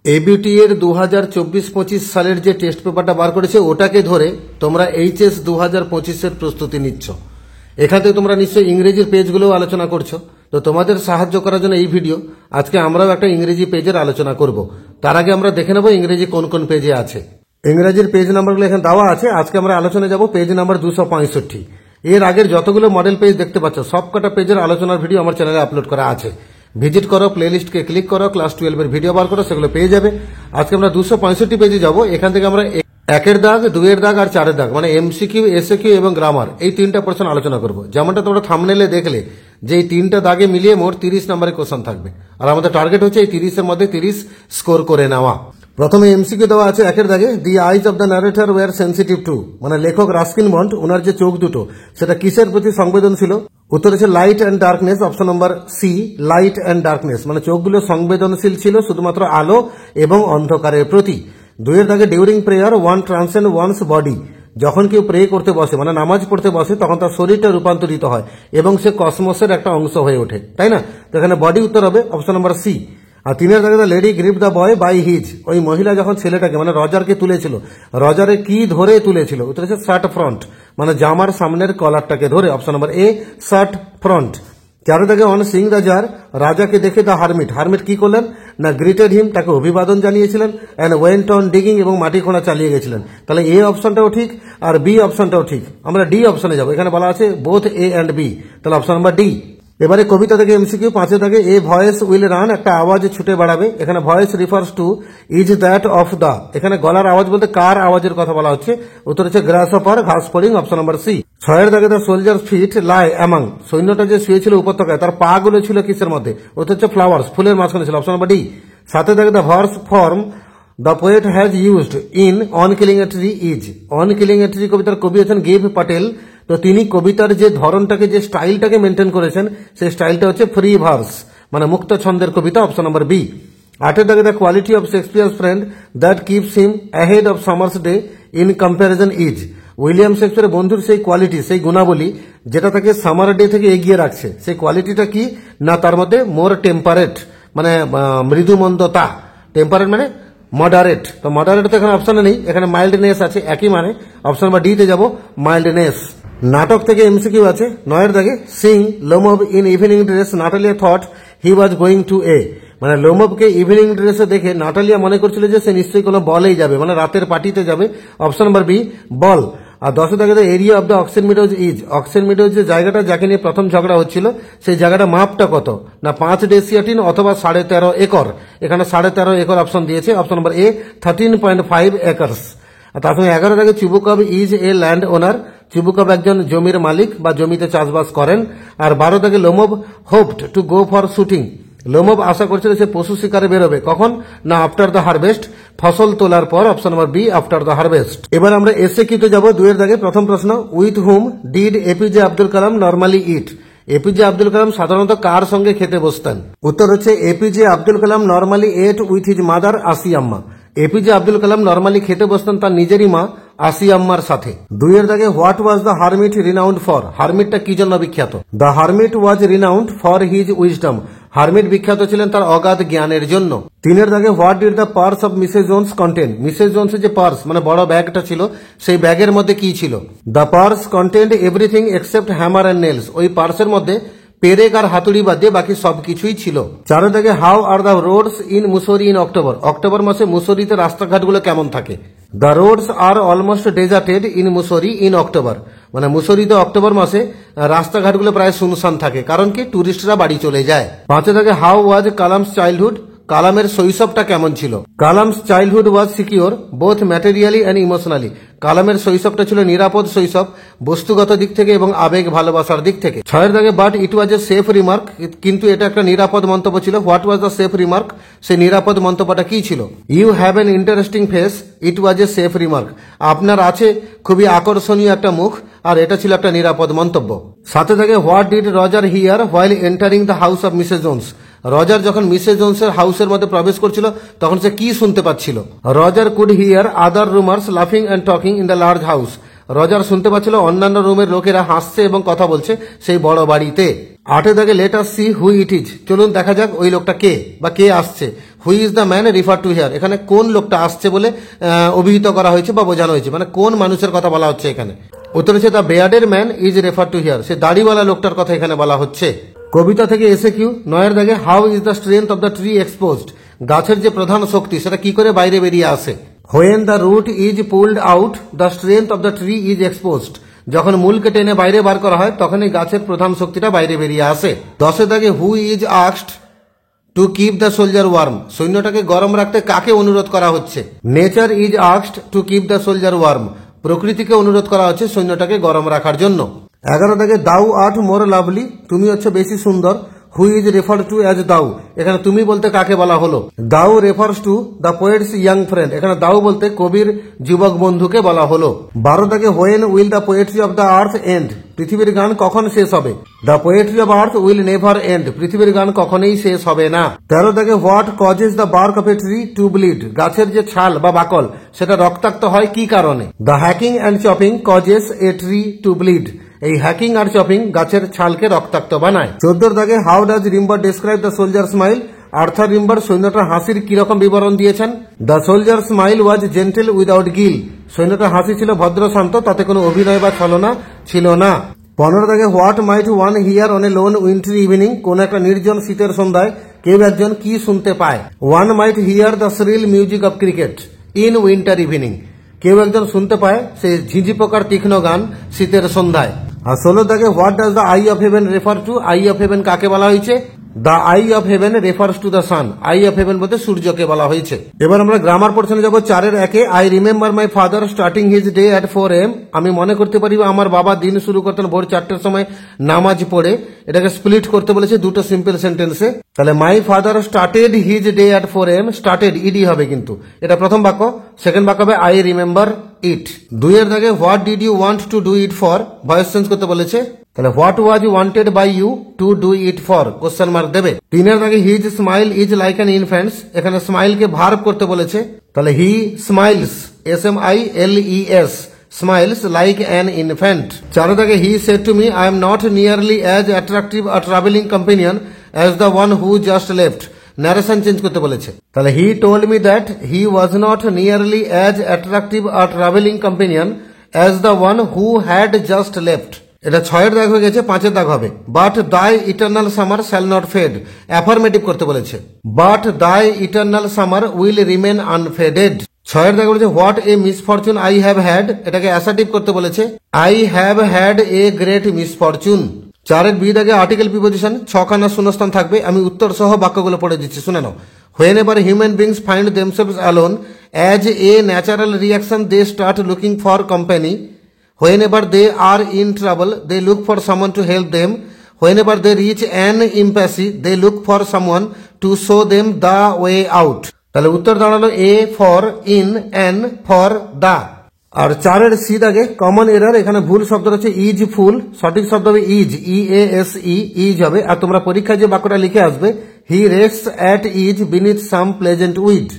ABT এর 2024-25 সালের যে টেস্ট পেপারটা বার করেছে ওটাকে ধরে তোমরা এইচএস 2025 এর প্রস্তুতি নিচ্ছ। এখান থেকে তোমরা নিশ্চয়ই ইংরেজির পেজগুলো আলোচনা করছো। তো তোমাদের সাহায্য করার জন্য এই ভিডিও। আজকে আমরাও একটা ইংরেজি পেজের আলোচনা করব। তার আগে আমরা দেখে নেব ইংরেজি কোন কোন পেজে আছে। ইংরেজির পেজ নাম্বারগুলো এখানে দেওয়া আছে। আজকে আমরা আলোচনায় যাব পেজ নাম্বার 265। এর আগের যতগুলো মডেল পেজ দেখতে পাচ্ছ সবকটা পেজের আলোচনার ভিডিও আমার চ্যানেলে আপলোড করা আছে। ভিজিট করো, প্লেলিস্টকে ক্লিক করো, ক্লাস 12 এর ভিডিও বার করো, সেগুলো পেয়ে যাবে। আজকে আমরা 265 পেজে যাব। এখান থেকে আমরা 1-এর দাগ, 2-এর দাগ আর 4-এর দাগ মানে এমসিকিউ, এসএকিউ এবং গ্রামার এই তিনটা পোরশন আলোচনা করব। যেমনটা তোমরা থাম্বনেলে দেখলে যে এই তিনটা দাগে মিলিয়ে মোট 30 নম্বরের কোশ্চেন থাকবে। আর আমাদের টার্গেট হচ্ছে এই 30 এর মধ্যে 30 স্কোর করে নেওয়া। প্রথমে এমসিকিউ দেওয়া আছে 1-এর দাগে, the eyes of the narrator were sensitive to, মানে লেখক রাস্কিন বন্ড ওনার যে চোখ দুটো সেটা কিসের প্রতি সংবেদনশীল? উত্তর হচ্ছে light and darkness, option number C, light and darkness, মানে চোখগুলো সংবেদনশীল ছিল শুধুমাত্র আলো এবং অন্ধকারের প্রতি। 2-এর দাগে during prayer one transcend one's body, যখন কেউ প্রে করতে বসে মানে নামাজ পড়তে বসে তখন তার শরীরটা রূপান্তরিত হয় এবং সে কসমসের একটা অংশ হয়ে ওঠে, তাই না? তো এখানে বডি উত্তর হবে অপশন নম্বর সি। আর 3-এর দাগে the lady grip the boy by his, ওই মহিলা যখন ছেলেটাকে মানে রজারকে তুলেছিল, রজারে কি ধরে তুলেছিল? উত্তর হচ্ছে শার্ট ফ্রন্ট, মানে জামার সামনের কলারটাকে ধরে, অপশন নম্বর এ, শার্ট ফ্রন্ট। 4-এর দাগে অন সিং দ্য জার, রাজাকে দেখে দ্য হারমিট, হারমিট কি করলেন না গ্রিটেড হিম, তাকে অভিবাদন জানিয়েছিলেন, অ্যান্ড ওয়েন্ট অন ডিগিং, এবং মাটি খোঁড়া চালিয়ে গেছিলেন। তাহলে এ অপশনটাও ঠিক আর বি অপশনটাও ঠিক। আমরা ডি অপশনে যাবো। এখানে বলা আছে বোথ এ অ্যান্ড বি, তাহলে অপশন নাম্বার ডি। এবারে কবিতা থেকে এমসিকিউ 5-এর দাগে, এ ভয়েস উইল রান, একটা আওয়াজ ছুটে বাড়াবে। এখানে voice refers to is that of the, এখানে গলার আওয়াজ বলতে কার আওয়াজের কথা বলা হচ্ছে? উত্তর হচ্ছে গ্রাস অফার, ঘাস ফড়িং, অপশন নাম্বার সি। 6-এর দাগে the soldier feet lie among, সৈন্যটা যে শুয়েছিল উপত্যকায় তার পা গুলো ছিল কিসের মধ্যে? উত্তর হচ্ছে ফ্লাওয়ার্স, ফুলের মাঝখানে ছিল, অপশন নাম্বার ডি। 7-এর দাগে the verse form the poet has used in on killing a tree is, on killing a tree কবিতার কবি হচ্ছেন গিভ পাটেল। তো তিনি কবিতার যে ধরনটাকে, যে স্টাইলটাকে মেনটেন করেছেন সেই স্টাইলটা হচ্ছে ফ্রি ভার্স, মানে মুক্ত ছন্দের কবিতা, অপশন নাম্বার বি। 8-এর দাগে the quality of Shakespeare's friend that keeps him ahead of summer's day in comparison is, William শেক্সপিয়ারের বন্ধুর সেই কোয়ালিটি, সেই গুণাবলী যেটা তাকে সামার ডে থেকে এগিয়ে রাখছে, সেই কোয়ালিটিটা কি না? তার মধ্যে মোর টেম্পারেট, মানে মৃদুমন্দতা, টেম্পারেট মানে মডারেট। তো মডারেট তো এখানে অপশনে নেই, এখানে মাইল্ডনেস আছে, একই মানে, অপশন নাম্বার ডি তে যাবো, মাইল্ডনেস। নাটক থেকে এমসিকিউ আছে 9-এর দাগে, seeing Lomov in evening dress Natalia thought he was going to a, মানে লোমবকে ইভিনিং ড্রেসে দেখে নাটালিয়া মনে করছিল যে সে নিশ্চয়ই কোনো বলেই যাবে, মানে রাতের পার্টিতে যাবে, অপশন নাম্বার বি, বল। আর 10-এর দাগে area of the oxen meadows is, oxen meadows যে জায়গাটা যাকে নিয়ে প্রথম ঝগড়া হচ্ছিল সেই জায়গাটা মাপটা কত না 5 ডেসিয়াটিন অথবা 13.5 একর। এখানে 13.5 একর অপশন দিয়েছে, অপশন নম্বর এ 13.5 একর্স। আর তার সঙ্গে 11-এর দাগে চিবুকব ইজ এ ল্যান্ড ওনার, চিবুকব একজন জমির মালিক বা জমিতে চাষবাস করেন। আর 12 দাগে Lomov hoped to go for shooting, Lomov আশা করছিল সে পশু শিকারে বেরোবে, কখন না আফটার দ্য হারভেস্ট, ফসল তোলার পর, option number B, after the harvest. এবার আমরা এসএকিউতে যাব। 2-এর দাগে প্রথম প্রশ্ন, with whom did APJ Abdul Kalam normally eat, APJ Abdul Kalam সাধারণত কার সঙ্গে খেতে বসতেন? উত্তর হচ্ছে APJ Abdul Kalam normally ate with his mother Asiyamma, APJ Abdul Kalam normally খেতে বসতেন তার নিজেরই মা আসিয়াম্মার সাথে। 2-এর দাগে what was the hermit renowned for, হারমিটটা কি জন্য বিখ্যাত? The hermit was renowned for his wisdom, hermit বিখ্যাত ছিলেন তার অগাধ জ্ঞানের জন্য। 3-এর দাগে what did the purse of Mrs Jones content, Mrs জোন্সের যে পার্স মানে বড় ব্যাগটা ছিল সেই ব্যাগের মধ্যে কি ছিল? The purse content everything except hammer and nails, ওই পার্সের মধ্যে পেরেক আর হাতুড়ি বাদ দিয়ে বাকি সবকিছুই ছিল। 4-এর দাগে how are the roads in Mussoorie in October, October মাসে মুসোরিতে রাস্তাঘাটগুলো কেমন থাকে? The roads are almost deserted in Mussoorie in October, মানে মুসোরিতে অক্টোবর মাসে রাস্তাঘাটগুলো প্রায় শুনশান থাকে, কারণ কি টুরিস্টরা বাড়ি চলে যায়। 5-এর দাগে হাউ ওয়াজ কালামস চাইল্ডহুড, কালামের শৈশবটা কেমন ছিল? Kalam's childhood was secure both materially and emotionally, কালামের শৈশবটা ছিল নিরাপদ শৈশব বস্তুগত দিক থেকে এবং আবেগ ভালোবাসার দিক থেকে। 6-এর দাগে but it was a safe remark, কিন্তু এটা একটা নিরাপদ মন্তব্য ছিল। What was the safe remark, সেই নিরাপদ মন্তব্যটা কি ছিল? You have an interesting face it was a safe remark, আপনার আছে খুবই আকর্ষণীয় একটা মুখ, আর এটা ছিল একটা নিরাপদ মন্তব্য। 7-এর দাগে what did Roger hear while entering the house of Mrs Jones, Roger যখন মিসেস জোন্সের হাউসের মধ্যে প্রবেশ করছিল তখন সে কি শুনতে পাচ্ছিল? Roger could hear other roomers লাফিং and talking in the large house, Roger শুনতে পাচ্ছিল অন্যান্য রুমের লোকেরা হাসছে এবং কথা বলছে সেই বড় বাড়িতে। 8-এর দাগে let us see who it is, চলুন দেখা যাক ওই লোকটা কে বা কে আসছে। Who is the man refer to here, এখানে কোন লোকটা আসছে বলে অভিহিত করা হয়েছে বা বোঝানো হয়েছে, মানে কোন মানুষের কথা বলা হচ্ছে এখানে। উত্তর হচ্ছে the bearded man is refer to here, সে দাড়িওয়ালা লোকটার কথা এখানে বলা হচ্ছে। কবিতা থেকে এসে কিউ 9 দাগে how is the strength of the tree exposed, গাছের যে প্রধান শক্তি সেটা কি করে বাইরে বেরিয়ে আসে। When the root is pulled out the strength of the tree is exposed, যখন মূলকে টেনে বাইরে বার করা হয় তখন এই গাছের প্রধান শক্তিটা বাইরে বেরিয়ে আসে। 10 দাগে who is asked to keep the soldier warm, সৈন্যটাকে গরম রাখতে কাকে অনুরোধ করা হচ্ছে। Nature is asked to keep the soldier warm, প্রকৃতিকে অনুরোধ করা হচ্ছে সৈন্যটাকে গরম রাখার জন্য। 11 দাগে দাউ আর্ট মোর লাভলি, তুমি হচ্ছে বেশি সুন্দর। Who is refer to as thou, এখানে তুমি বলতে কাকে বলা হলো। Thou refers to the poet's young friend, এখানে দাউ বলতে কবির যুবক বন্ধুকে বলা হলো। 12 দাগে when will the poetry of the earth end, পৃথিবীর গান কখন শেষ হবে। The poetry of earth will never end, পৃথিবীর গান কখনোই শেষ হবে না। 13 দাগে what causes the bark of a tree to bleed, গাছের যে ছাল বা বাকল সেটা রক্তাক্ত হয় কি কারণে। The hacking and chopping causes a tree to bleed, এই হ্যাকিং আর চপিং গাছের ছালকে রক্তাক্ত বানায়। 14 দাগে how does Rimbaud describe the soldier smile, Arthur Rimbaud সৈন্যটার হাসির কিরকম বিবরণ দিয়েছেন। The soldier smile was gentle without guile, সৈন্যটার হাসি ছিল ভদ্র শান্ত, তাতে কোনো অভিনয় বা ছলনা ছিল না। 15 দাগে what mite one here on a loan wintry evening, কোন একটা নির্জন শীতের সন্ধ্যায় কেউ একজন কি শুনতে পায়। One might hear the shrill music of cricket in winter evening, কেউ একজন শুনতে পায় সেই ঝিঝি পোকার তীক্ষ্ণ গান শীতের সন্ধ্যায়। আর 16 দাগে what does the I of haven refer to, I of haven কাকে বলা হয়েছে। The I of haven refers to the sun, I of haven বলতে সূর্যকে বলা হয়েছে। এবার আমরা গ্রামার পোর্শনে যাবো 4 1। I remember my father starting his day at 4 AM, আমি মনে করতে পারি আমার বাবা দিন শুরু করতেন ভোর 4টের সময় নামাজ পড়ে। এটাকে স্প্লিট করতে বলেছে দুটো সিম্পল সেন্টেন্সে। তাহলে my father started his day at 4 AM, started ED হবে কিন্তু, এটা প্রথম বাক্য। সেকেন্ড বাক্য হবে আই রিমেম্বার ইট। 2 দাগে what did you want to do it for, voice change করতে বলেছে। তাহলে what was wanted by you to do it for, question mark দেবে। 3 দাগে his smile is like an infant's, এখানে smile কে verb করতে বলেছে। তাহলে he smiles, SMILES, smiles like an infant. 4 দাগে he said to me I am not nearly as attractive a travelling companion as the one who just left, narration change করতে বলেছে। তাহলে he told me that he was not nearly as attractive a travelling companion as the one who had just left. এটা 6 দাগ হয়ে গেছে, 5 দাগ হবে। But thy eternal summer shall not fade, affirmative করতে বলেছে। But thy eternal summer will remain unfaded. 6 দাগ বলেছে what a misfortune I have had, এটাকে অ্যাসার্টিভ করতে বলেছে। I have had a great misfortune. 4 B দাগে আর্টিকেল প্রিপোজিশন, 6খানা শূন্যস্থান থাকবে। আমি উত্তর সহ বাক্যগুলো পড়ে দিচ্ছি, শুনে নাও। Whenever human beings find themselves alone, as a natural reaction they start looking for company. Whenever they are in trouble, they look for someone to help them. Whenever they reach an impasse, they look for someone to show them the way out. তাহলে উত্তর দাঁড়ালো A for in, an for the. আর 4 C দাগে common error, এখানে ভুল শব্দ হচ্ছে is full, সঠিক শব্দ হবে ইজ, EASE, ইজ হবে। আর তোমরা পরীক্ষায় যে বাক্যটা লিখে আসবে he rests at ease beneath some pleasant weed.